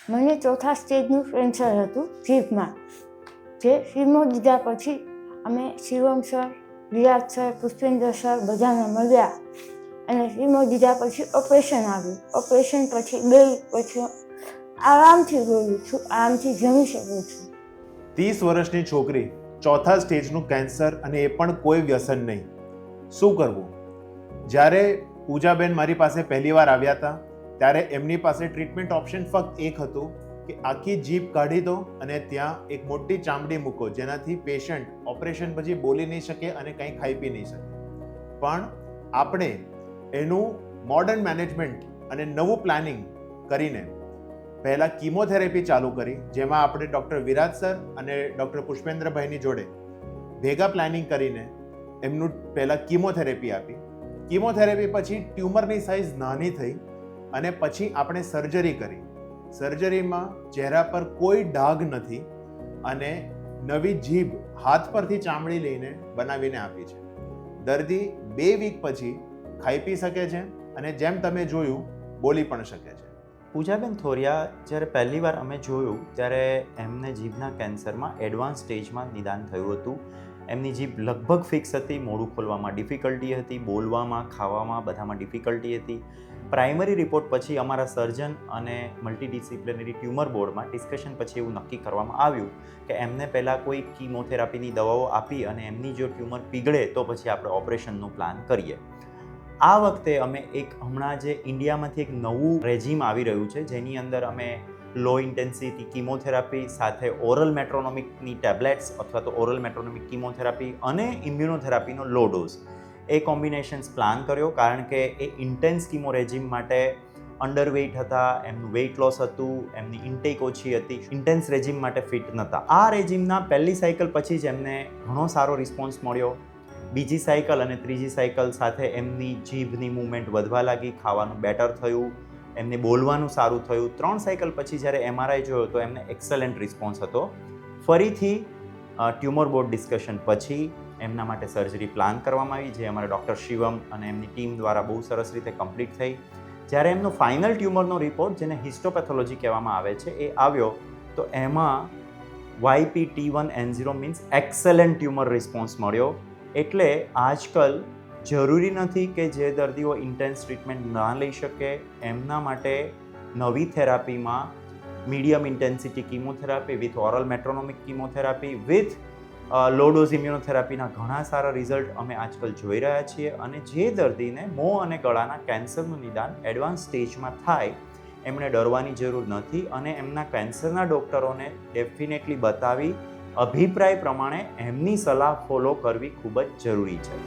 મને ચોથા સ્ટેજનું કેન્સર હતું જીભમાં. જે કીમો દીધા પછી અમે Shivam sir, Viraj sir, Pushpendra sir બધાને મળ્યા અને કીમો દીધા પછી ઓપરેશન આવ્યું. ઓપરેશન પછી 2 વીક પછી આરામથી બોલું છું, આરામથી જમી શકું છું. 30 વર્ષની છોકરી, ચોથા સ્ટેજનું કેન્સર અને એ પણ કોઈ વ્યસન નહીં. શું કરવું? જ્યારે પૂજાબેન મારી પાસે પહેલીવાર આવ્યા હતા ત્યારે એમની પાસે ટ્રીટમેન્ટ ઓપ્શન ફક્ત એક હતું કે આખી જીભ કાઢી દો અને ત્યાં એક મોટી ચામડી મૂકો, જેનાથી પેશન્ટ ઓપરેશન પછી બોલી નહીં શકે અને કંઈ ખાઈ પી નહીં શકે. પણ આપણે એનું મોડર્ન મેનેજમેન્ટ અને નવું પ્લાનિંગ કરીને પહેલાં કીમોથેરાપી ચાલુ કરી, જેમાં આપણે ડૉક્ટર વિરાજ સર અને ડૉક્ટર પુષ્પેન્દ્રભાઈની જોડે ભેગા પ્લાનિંગ કરીને એમનું પહેલાં કીમોથેરાપી આપી. કીમોથેરાપી પછી ટ્યુમરની સાઇઝ નાની થઈ અને પછી આપણે સર્જરી કરી. સર્જરીમાં ચહેરા પર કોઈ ડાઘ નથી અને નવી જીભ હાથ પરથી ચામડી લઈને બનાવીને આપી છે. દર્દી 2 વીક પછી ખાઈ પી શકે છે અને જેમ તમે જોયું બોલી પણ શકે છે. પૂજાબેન થોરિયા જ્યારે પહેલીવાર અમે જોયું ત્યારે એમને જીભના કેન્સરમાં એડવાન્સ સ્ટેજમાં નિદાન થયું હતું. એમની જીભ લગભગ ફિક્સ હતી, મોઢું ખોલવામાં ડિફિકલ્ટી હતી, બોલવામાં, ખાવામાં બધામાં ડિફિકલ્ટી હતી. પ્રાઇમરી રિપોર્ટ પછી અમારા સર્જન અને મલ્ટીડિસિપ્લિનરી ટ્યુમર બોર્ડમાં ડિસ્કશન પછી એવું નક્કી કરવામાં આવ્યું કે એમને પહેલાં કોઈ કીમોથેરાપીની દવાઓ આપી અને એમની જો ટ્યુમર પીગળે તો પછી આપણે ઓપરેશનનું પ્લાન કરીએ. આ વખતે અમે હમણાં જે ઇન્ડિયામાંથી એક નવું રેજીમ આવી રહ્યું છે, જેની અંદર અમે લો ઇન્ટેન્સિટી કીમોથેરાપી સાથે ઓરલ મેટ્રોનોમિકની ટેબ્લેટ્સ અથવા તો ઓરલ મેટ્રોનોમિક કીમોથેરાપી અને ઇમ્યુનોથેરાપીનો લો ડોઝ એ કોમ્બિનેશન્સ પ્લાન કર્યો, કારણ કે એ ઇન્ટેન્સ કીમો રેજીમ માટે અંડરવેઇટ હતા, એમનું વેઇટ લોસ હતું, એમની ઇન્ટેક ઓછી હતી, ઇન્ટેન્સ રેજીમ માટે ફિટ નહોતા. આ રેજીમના પહેલી સાયકલ પછી જ એમને ઘણો સારો રિસ્પોન્સ મળ્યો. બીજી સાયકલ અને ત્રીજી સાયકલ સાથે એમની જીભની મૂવમેન્ટ વધવા લાગી, ખાવાનું બેટર થયું, એમને બોલવાનું સારું થયું. 3 સાયકલ પછી જ્યારે MRI જોયો તો એમને એક્સલન્ટ રિસ્પોન્સ હતો. ફરીથી ટ્યુમર બોર્ડ ડિસ્કશન પછી એમના માટે સર્જરી પ્લાન કરવામાં આવી, જે અમારા ડૉક્ટર શિવમ અને એમની ટીમ દ્વારા બહુ સરસ રીતે કમ્પ્લીટ થઈ. જ્યારે એમનો ફાઇનલ ટ્યુમરનો રિપોર્ટ, જેને હિસ્ટોપેથોલોજી કહેવામાં આવે છે, એ આવ્યો તો એમાં YPT1N0 means excellent tumour response મળ્યો. એટલે આજકાલ જરૂરી નથી કે જે દર્દીઓ ઇન્ટેન્સ ટ્રીટમેન્ટ ના લઈ શકે એમના માટે નવી થેરાપીમાં medium intensity chemotherapy with oral metronomic chemotherapy with low dose ઇમ્યુનોથેરાપીના ઘણા સારા રિઝલ્ટ અમે આજકાલ જોઈ રહ્યા છીએ. અને જે દર્દીને મોં અને ગળાના કેન્સરનું નિદાન એડવાન્સ સ્ટેજમાં થાય એમણે ડરવાની જરૂર નથી અને એમના કેન્સરના ડૉક્ટરોને ડેફિનેટલી બતાવી અભિપ્રાય પ્રમાણે એમની સલાહ ફોલો કરવી ખૂબ જ જરૂરી છે.